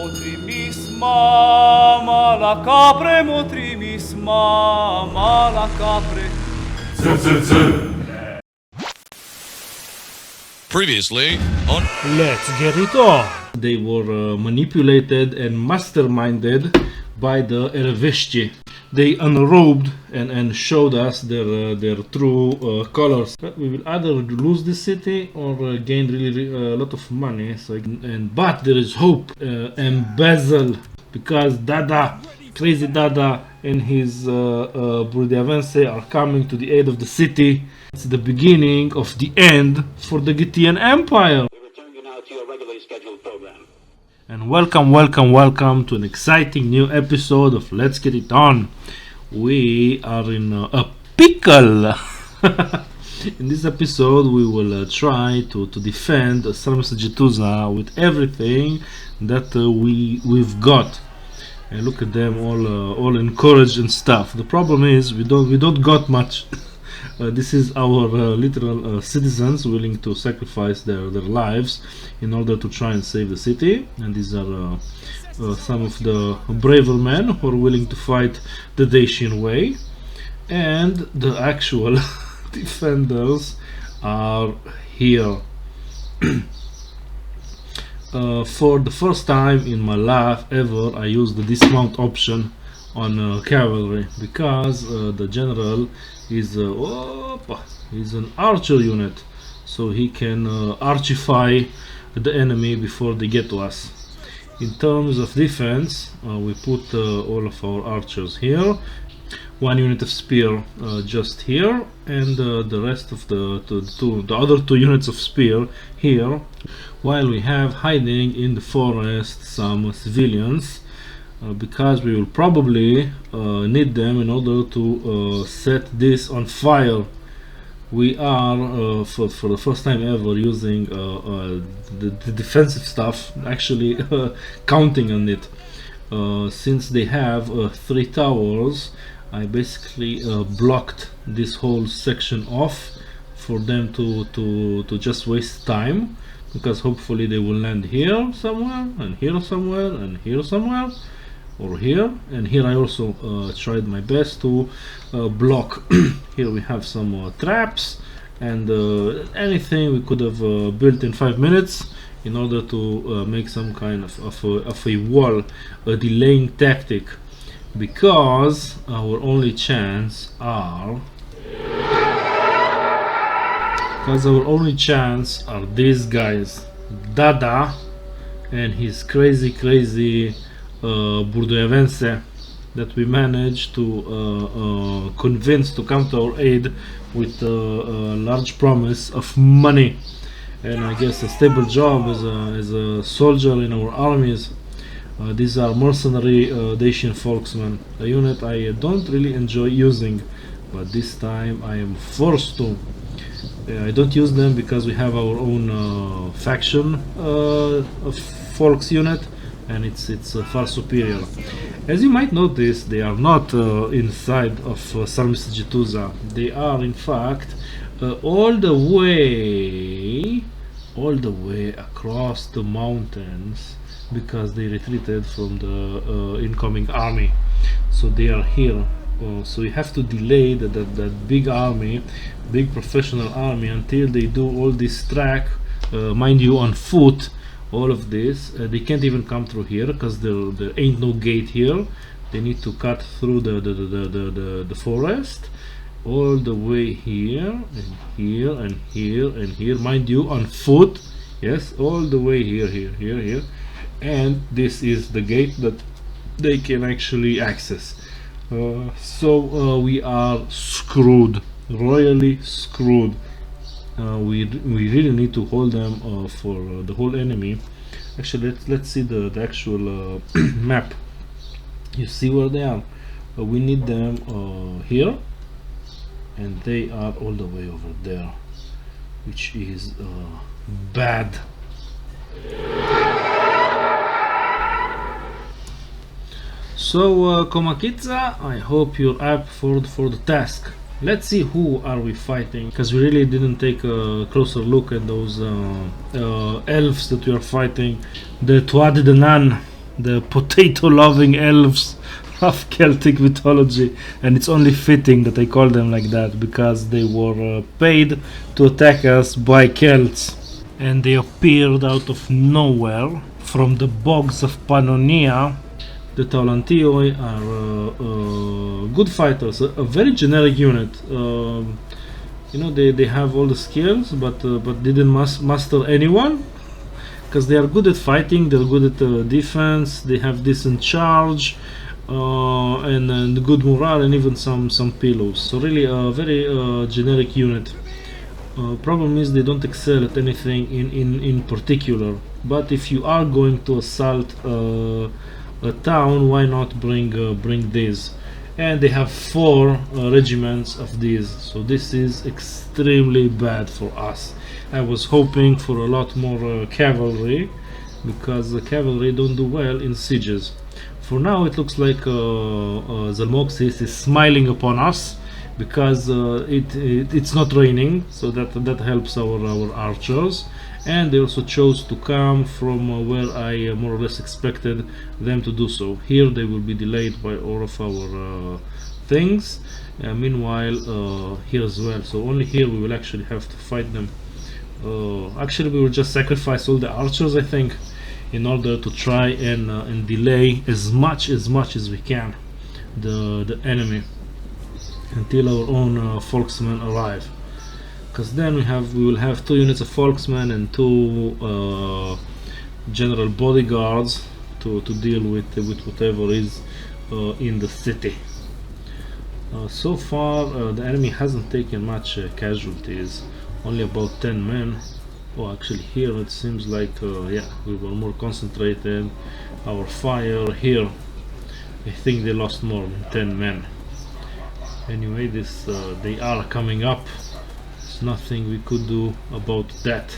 Motrimis mama la capre, motrimis mama la capre. Previously on Let's get it on! They were manipulated and masterminded by the Elves. They unrobed and showed us their true colors. But we will either lose the city or gain really a lot of money. But there is hope. Embezzle, because Dada, crazy Dada, and his Elves are coming to the aid of the city. It's the beginning of the end for the Getaean Empire. We return you now to your regularly scheduled program. And welcome to an exciting new episode of Let's Get It On. We are in a pickle. In this episode we will try to defend Sarmsajituza with everything that we've got. And look at them all encouraged and stuff. The problem is we don't got much. This is our literal citizens willing to sacrifice their lives in order to try and save the city, and these are some of the braver men who are willing to fight the Dacian way, and the actual defenders are here. For the first time in my life ever, I used the dismount option on cavalry, because the general is an archer unit, so he can archify the enemy before they get to us. In terms of defense, we put all of our archers here, one unit of spear just here, and the rest of the other two units of spear here, while we have hiding in the forest some civilians. Because we will probably need them in order to set this on fire. We are for the first time ever using the defensive stuff, actually counting on it. Since they have 3 towers, I basically blocked this whole section off for them to just waste time, because hopefully they will land here somewhere, and here somewhere, and here somewhere, or here, and here I also tried my best to block. Here we have some traps and anything we could have built in 5 minutes in order to make some kind of a wall, a delaying tactic, because our only chance are these guys, Dada and his crazy Elves that we managed to convince to come to our aid with a large promise of money, and I guess a stable job as a soldier in our armies. These are mercenary Dacian folksmen, a unit I don't really enjoy using, but this time I am forced to. I don't use them because we have our own faction of folks unit, and it's far superior. As you might notice, they are not inside of Sarmsajituza. They are in fact all the way across the mountains, because they retreated from the incoming army. So they are here. So you have to delay that big army, big professional army, until they do all this track, mind you, on foot. All of this, they can't even come through here because there ain't no gate here. They need to cut through the forest all the way here and here and here and here, mind you, on foot. Yes, all the way here, and this is the gate that they can actually access. So we are screwed, royally screwed. We really need to hold them for the whole enemy. Actually, let's see the actual map. You see where they are. We need them here, and they are all the way over there, which is bad. So Komakitsa, I hope you're up for the task. Let's see who are we fighting, because we really didn't take a closer look at those elves that we are fighting. The Tuatha De Nan, the potato-loving elves of Celtic mythology, and it's only fitting that I call them like that because they were paid to attack us by Celts, and they appeared out of nowhere from the bogs of Pannonia. The Taulantioi are good fighters, a very generic unit. You know, they have all the skills, but didn't master anyone, because they are good at fighting, they're good at defense, they have decent charge, and good morale, and even some pillows. So really a very generic unit. Problem is they don't excel at anything in particular. But if you are going to assault a town, why not bring these? And they have 4 regiments of these, so this is extremely bad for us. I was hoping for a lot more cavalry, because the cavalry don't do well in sieges. For now it looks like Zalmoxis is smiling upon us, because it's not raining, so that helps our archers. And they also chose to come from where I more or less expected them to do so. Here they will be delayed by all of our things. Meanwhile, here as well. So only here we will actually have to fight them. Actually, we will just sacrifice all the archers, I think, in order to try and delay as much as we can the enemy until our own folksmen arrive. Because then we will have 2 units of folksmen and 2 general bodyguards to deal with whatever is in the city. So far the enemy hasn't taken much casualties, only about 10 men. Oh, actually here it seems like yeah, we were more concentrated. Our fire here, I think they lost more than 10 men. Anyway, this they are coming up. Nothing we could do about that.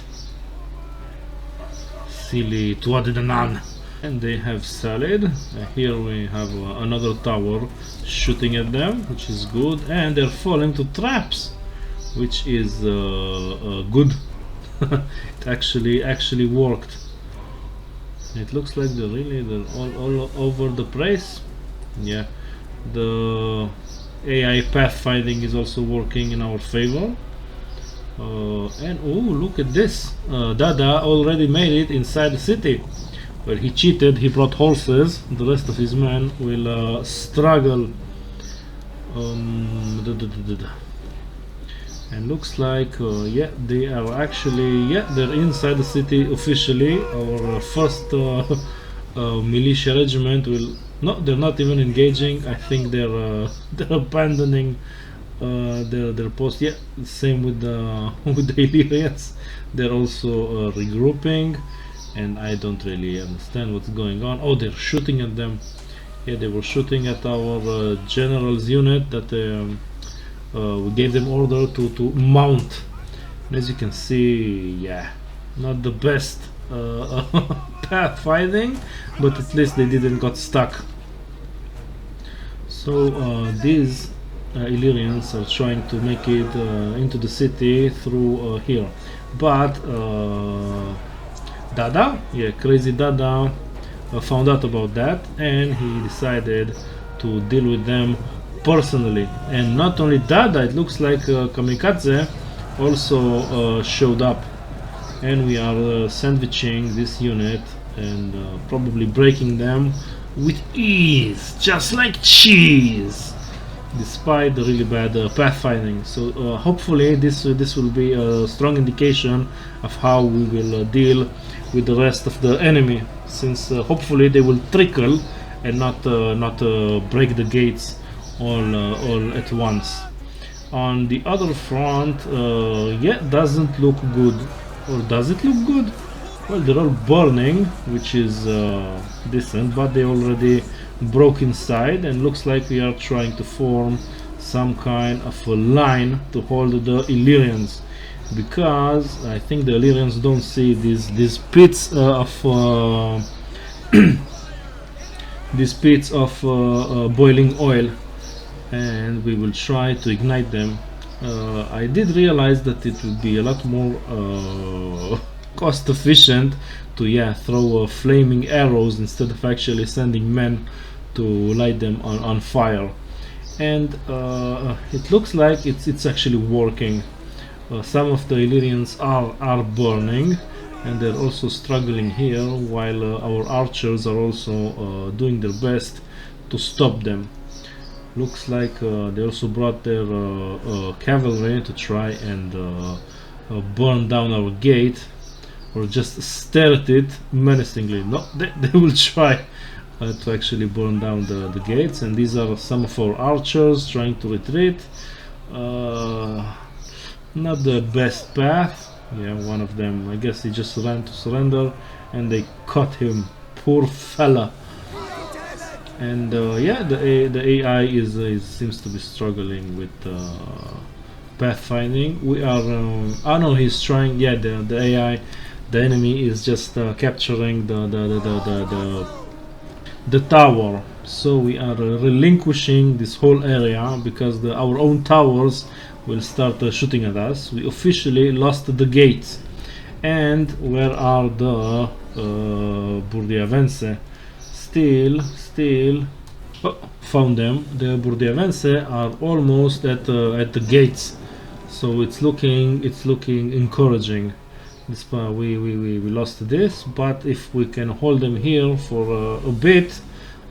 Silly Tuatha. And they have salad. Here we have another tower shooting at them, which is good, and they're falling to traps, which is good. It actually worked. It looks like they're all over the place. Yeah, the AI pathfinding is also working in our favor. And oh, look at this, Dada already made it inside the city. Well, he cheated, he brought horses. The rest of his men will struggle. And looks like yeah, they are actually, yeah, they're inside the city officially. Our first militia regiment will, no, they're not even engaging. I think they're abandoning their post. Yeah, same with the Illyrians. They're also regrouping, and I don't really understand what's going on. Oh, they're shooting at them. Yeah, they were shooting at our general's unit that we gave them order to mount. And as you can see, yeah, not the best pathfinding, but at least they didn't got stuck. So these Illyrians are trying to make it into the city through here, but Dada, yeah, crazy Dada, found out about that, and he decided to deal with them personally. And not only Dada, it looks like Kamikaze also showed up, and we are sandwiching this unit and probably breaking them with ease, just like cheese, despite the really bad pathfinding. So hopefully this will be a strong indication of how we will deal with the rest of the enemy, since hopefully they will trickle and not break the gates all at once. On the other front, yeah, doesn't look good. Or does it look good? Well, they're all burning, which is decent, but they already broke inside, and looks like we are trying to form some kind of a line to hold the Illyrians, because I think the Illyrians don't see these pits of these pits of boiling oil, and we will try to ignite them. I did realize that it would be a lot more cost efficient to throw flaming arrows instead of actually sending men to light them on fire. And it looks like it's actually working. Some of the Illyrians are burning, and they're also struggling here, while our archers are also doing their best to stop them. Looks like they also brought their cavalry to try and burn down our gate, or just stare at it menacingly. No, they will try to actually burn down the gates, and these are some of our archers trying to retreat. Not the best path. Yeah, one of them, I guess he just ran to surrender, and they caught him, poor fella. And the AI seems to be struggling with pathfinding. We are oh no, he's trying. Yeah, the AI, the enemy is just capturing the tower. So we are relinquishing this whole area because our own towers will start shooting at us. We officially lost the gates. And where are the Burdiavense? Still found them. The Burdiavense are almost at the gates, so it's looking encouraging. This we lost this, but if we can hold them here for a bit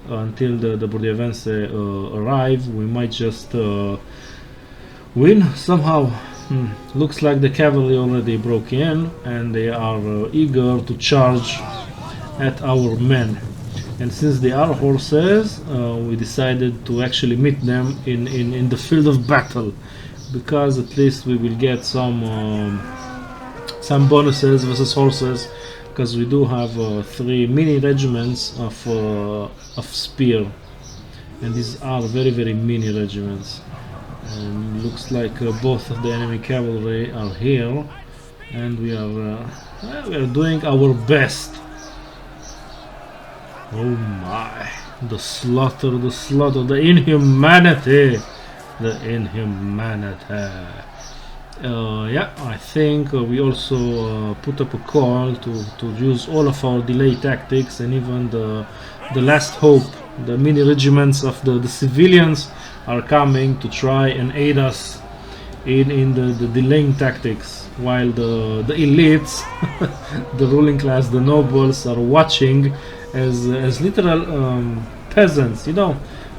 until the Burdiavense arrive, we might just win somehow. Looks like the cavalry already broke in, and they are eager to charge at our men. And since they are horses, we decided to actually meet them in the field of battle, because at least we will get some bonuses versus horses, because we do have 3 mini regiments of spear, and these are very mini regiments. And looks like both of the enemy cavalry are here, and we are doing our best. Oh my, the slaughter, the inhumanity, yeah, I think we also put up a call to use all of our delay tactics, and even the last hope, the mini regiments of the civilians are coming to try and aid us in the delaying tactics, while the elites, the ruling class, the nobles, are watching as literal peasants,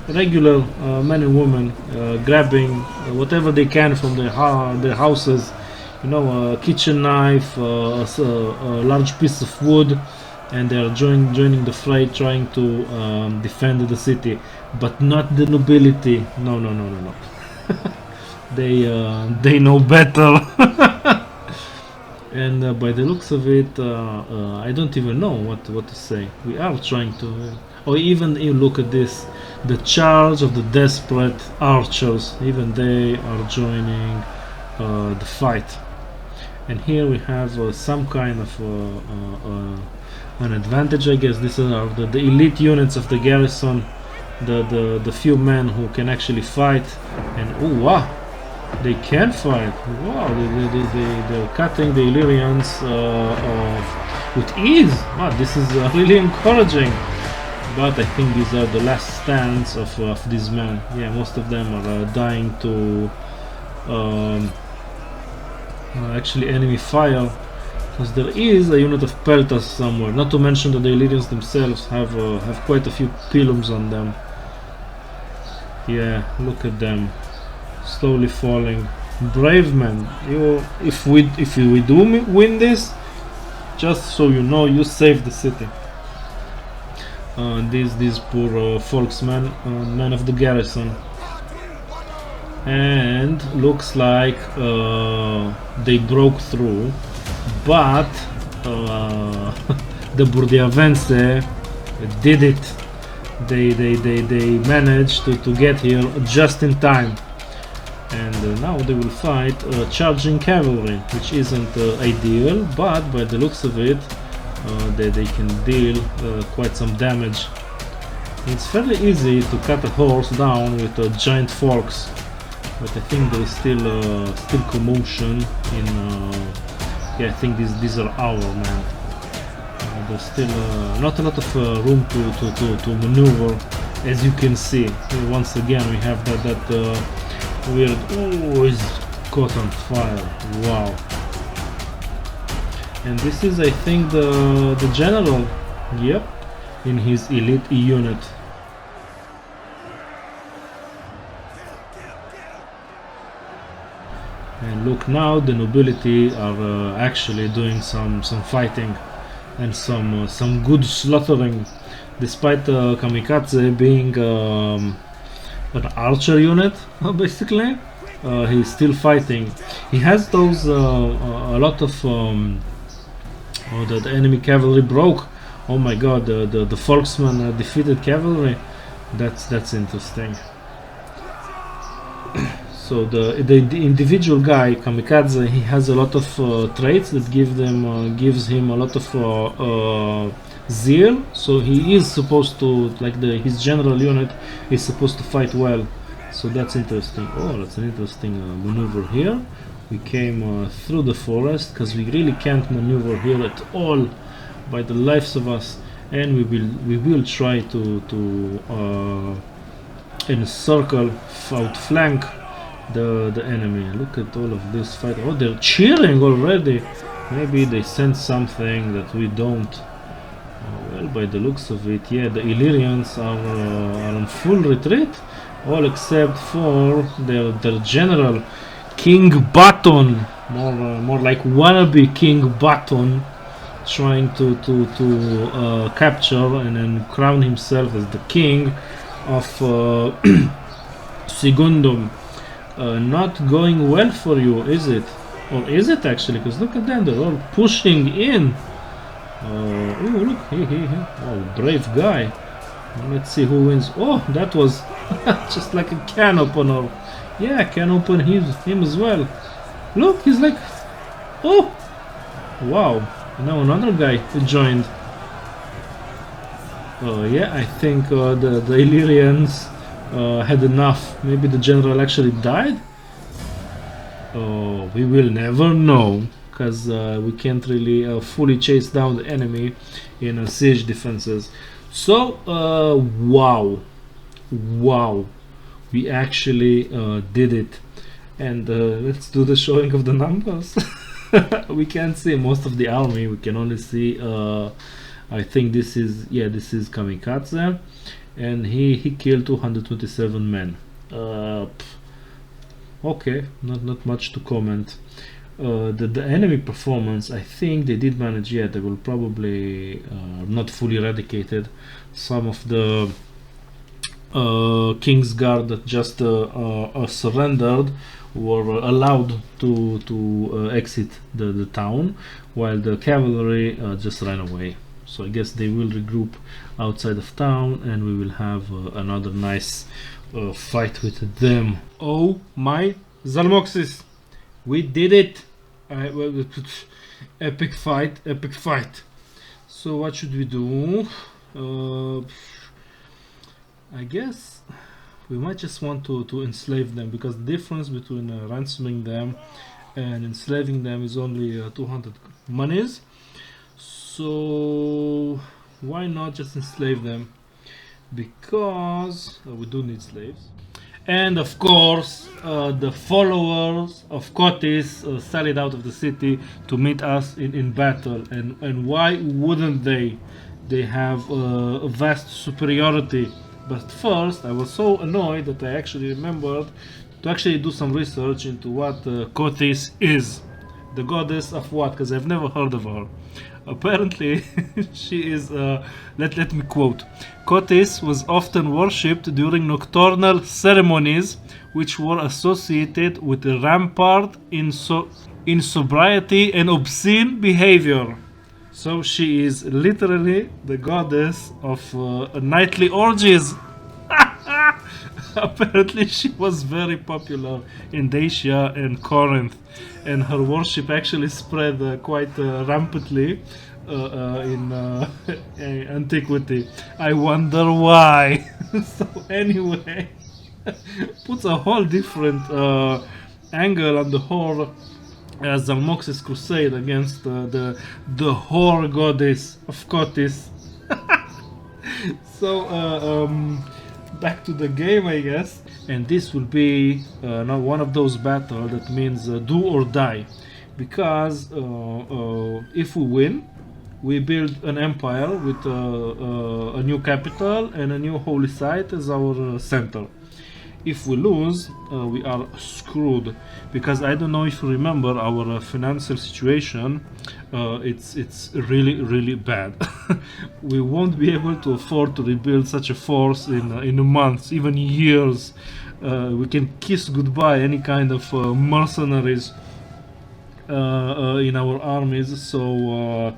regular men and women, grabbing whatever they can from their houses, a kitchen knife, a large piece of wood, and they are joining the fray, trying to defend the city, but not the nobility. No. They know better. And by the looks of it, I don't even know what to say. We are trying to, or even you look at this, the charge of the desperate archers, even they are joining the fight. And here we have some kind of an advantage, I guess. These are the elite units of the garrison, the few men who can actually fight. And oh wow, they can fight. Wow, they're cutting the Illyrians with ease. Wow, this is really encouraging. But I think these are the last stands of these men. Yeah, most of them are dying to actually enemy fire, because there is a unit of peltas somewhere. Not to mention that the Illyrians themselves have quite a few pilums on them. Yeah, look at them, slowly falling. Brave men. If we do win this, just so you know, you saved the city. These poor folksmen, men of the garrison. And looks like they broke through, but the Burdiavense did it. They managed to get here just in time, and now they will fight charging cavalry, which isn't ideal, but by the looks of it, they can deal quite some damage. It's fairly easy to cut a horse down with giant forks, but I think there is still commotion Yeah, I think these are our men. There's still not a lot of room to maneuver, as you can see. Here, once again, we have that weird. Oh, he's caught on fire! Wow. And this is, I think, the general. Yep, in his elite unit. And look, now the nobility are actually doing some fighting and some good slaughtering, despite Kamikaze being an archer unit. Basically, he's still fighting. He has those a lot of the enemy cavalry broke. Oh my god, the Volksman defeated cavalry. That's interesting. So the individual guy Kamikaze, he has a lot of traits that gives him a lot of zeal. So he is supposed to, like his general unit is supposed to fight well. So that's interesting. Oh, that's an interesting maneuver here. We came through the forest because we really can't maneuver here at all by the lives of us, and we will try to encircle, outflank the enemy. Look at all of this fight. Oh, they're cheering already. Maybe they sense something that we don't. Well, by the looks of it, yeah, the Illyrians are on full retreat, all except for their general King Baton, more like wannabe King Baton, trying to capture and then crown himself as the king of Sigundum. Not going well for you, is it? Or is it actually? Because look at them, they're all pushing in. Oh, look, oh, brave guy. Let's see who wins. Oh, that was just like a can opener. Yeah, I can open him as well. Look, he's like, oh, wow. Now another guy joined. Yeah, I think the Illyrians had enough. Maybe the general actually died. Oh, we will never know, because we can't really fully chase down the enemy in siege defenses. So, wow, we actually did it. And let's do the showing of the numbers. We can't see most of the army. We can only see, I think this is Kamikaze, and he killed 227 men. Okay, not much to comment. The enemy performance, I think they did manage. Yeah, they will probably not fully eradicated. Some of the King's Guard that just surrendered were allowed to exit the town, while the cavalry just ran away. So I guess they will regroup outside of town, and we will have another nice fight with them. Oh my Zalmoxis, we did it! Epic fight. So what should we do? I guess we might just want to enslave them, because the difference between ransoming them and enslaving them is only 200 monies. So why not just enslave them? Because we do need slaves. And of course, the followers of Kotis sallied out of the city to meet us in battle. And why wouldn't they? They have a vast superiority. But first, I was so annoyed that I actually remembered to actually do some research into what Kotis is. The goddess of what? Because I've never heard of her. Apparently, she is, let me quote, Kotis was often worshipped during nocturnal ceremonies which were associated with a rampart in sobriety and obscene behavior. So she is literally the goddess of nightly orgies. Apparently she was very popular in Dacia and Corinth, and her worship actually spread quite rampantly in antiquity. I wonder why. So anyway, puts a whole different angle on the whole Zalmoxis crusade against the whore goddess of Kotis. So back to the game, I guess, and this will be now one of those battles that means do or die, because if we win, we build an empire with a new capital and a new holy site as our center. If we lose, we are screwed, because I don't know if you remember our financial situation. It's really bad. We won't be able to afford to rebuild such a force in months, even years. We can kiss goodbye any kind of mercenaries in our armies. So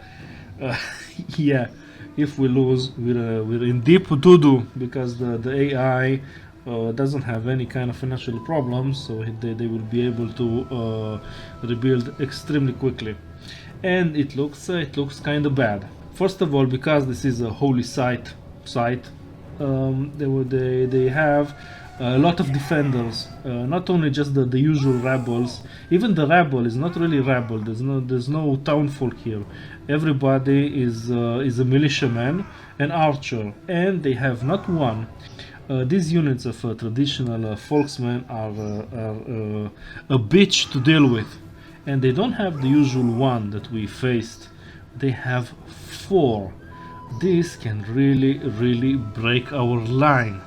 yeah, if we lose, we're in deep doo-doo, because the AI doesn't have any kind of financial problems, so they will be able to rebuild extremely quickly. And it looks kind of bad. First of all, because this is a holy site, they have a lot of defenders, not only just the usual rebels. Even the rebel is not really rebel. There's no townfolk here. Everybody is a militiaman and archer, and they have not one. These units of traditional folksmen are a bitch to deal with, and they don't have the usual one that we faced. They have 4. This can really break our line.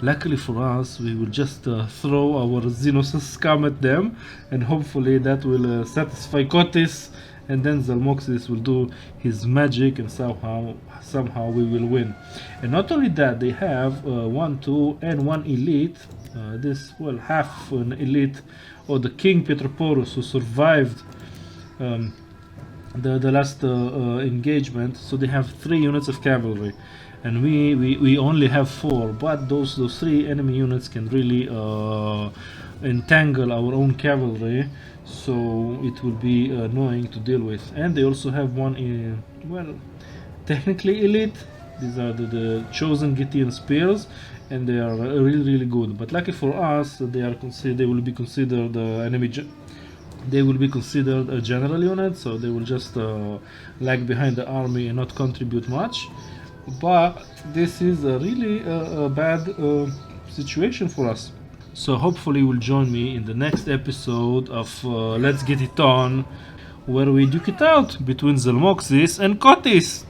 Luckily for us, we will just throw our Xenos scum at them, and hopefully that will satisfy Kotis, and then Zalmoxis will do his magic, and somehow we will win. And not only that, they have 1, 2, and 1 elite. Half an elite, or the King Petroporus, who survived the last engagement. So they have 3 units of cavalry, and we only have 4. But those 3 enemy units can really entangle our own cavalry, so it will be annoying to deal with. And they also have 1 technically elite. These are the chosen Getaean spears, and they are really good. But lucky for us, they will be considered they will be considered a general unit, so they will just lag behind the army and not contribute much. But this is a really bad situation for us. So hopefully you will join me in the next episode of Let's Get It On, where we duke it out between Zalmoxis and Kotis.